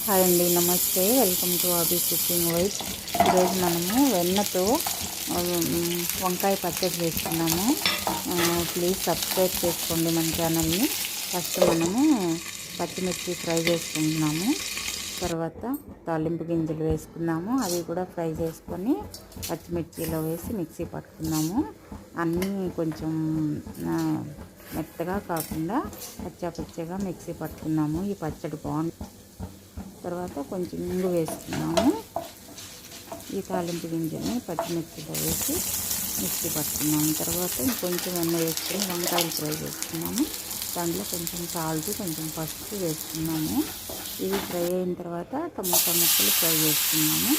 Hi అండి, నమస్తే. Welcome to ఆబీ కుకింగ్ వైఫ్. ఈరోజు మనము వెన్నతో వంకాయ పచ్చడి చేసుకున్నాము. ప్లీజ్ సబ్స్క్రైబ్ చేసుకోండి మన ఛానల్ని. ఫస్ట్ మనము పచ్చిమిర్చి ఫ్రై చేసుకుంటున్నాము. తర్వాత తాలింపు గింజలు వేసుకున్నాము, అవి కూడా ఫ్రై చేసుకొని పచ్చిమిర్చిలో వేసి మిక్సీ పట్టుకున్నాము. అన్నీ కొంచెం మెత్తగా కాకుండా పచ్చగా మిక్సీ పట్టుకున్నాము. ఈ పచ్చడి బాగుంది. తర్వాత కొంచెం ఇంగు వేసుకున్నాము. ఈ తాలింపు గింజల్ని పచ్చిమిర్చిలో వేసి మిక్సీ పట్టుకున్నాము. తర్వాత ఇంకొంచెం వెన్న వేసుకొని వంకాయలు ఫ్రై చేసుకున్నాము. దాంట్లో కొంచెం సాల్ట్, కొంచెం పసుపు వేసుకున్నాము. ఇవి ఫ్రై అయిన తర్వాత టమాటా ముక్కలు ఫ్రై చేసుకున్నాము.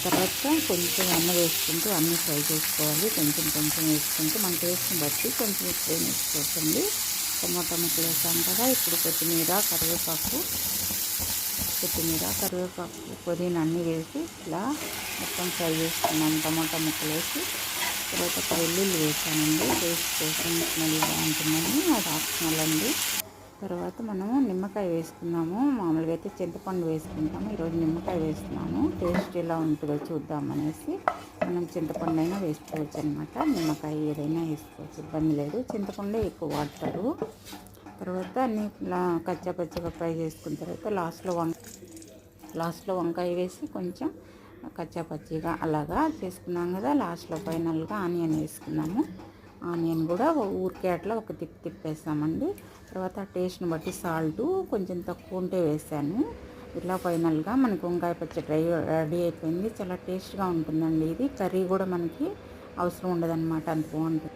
తర్వాత కొంచెం వెన్న వేసుకుంటూ అన్నీ ఫ్రై చేసుకోవాలి. కొంచెం వేసుకుంటూ మన టేస్ట్ని బట్టి కొంచెం ఎక్కువ వేసుకోవచ్చండి. టమాటా ముక్కలు వేసాం కదా, ఇప్పుడు కరివేపాకు, పుదీనా అన్నీ వేసి ఇలా మొత్తం ఫ్రై చేసుకున్నాం. టమాటా ముక్కలు వేసి తర్వాత వెల్లుల్లి వేసానండి, టేస్ట్ కోసం స్మెల్ బాగుంటుందని. అది ఆప్షనల్ అండి. తర్వాత మనము నిమ్మకాయ వేసుకున్నాము. మామూలుగా అయితే చింతపండు వేసుకుంటాము, ఈరోజు నిమ్మకాయ వేస్తున్నాము. టేస్ట్ ఎలా ఉంటుందో చూద్దామనేసి మనం చింతపండు అయినా వేసుకోవచ్చు అనమాట. నిమ్మకాయ ఏదైనా వేసుకోవచ్చు, ఇబ్బంది లేదు. చింతపండే ఎక్కువ వాడతారు. తర్వాత అన్నీ ఇలా కచ్చాపచ్చగా ఫ్రై చేసుకున్న తర్వాత లాస్ట్లో వంకాయ వేసి కొంచెం కచ్చాపచ్చిగా అలాగా చేసుకున్నాం కదా. లాస్ట్లో ఫైనల్గా ఆనియన్ వేసుకున్నాము. ఆనియన్ కూడా ఊరికే అట్లా ఒక తిప్పేసామండి. తర్వాత టేస్ట్ని బట్టి సాల్ట్ కొంచెం తక్కువ ఉంటే వేసాను. ఇట్లా ఫైనల్గా మనకు వంకాయ పచ్చడి రెడీ అయిపోయింది. చాలా టేస్ట్గా ఉంటుందండి. ఇది కర్రీ కూడా మనకి అవసరం ఉండదన్నమాట, అంత బాగుంటుంది.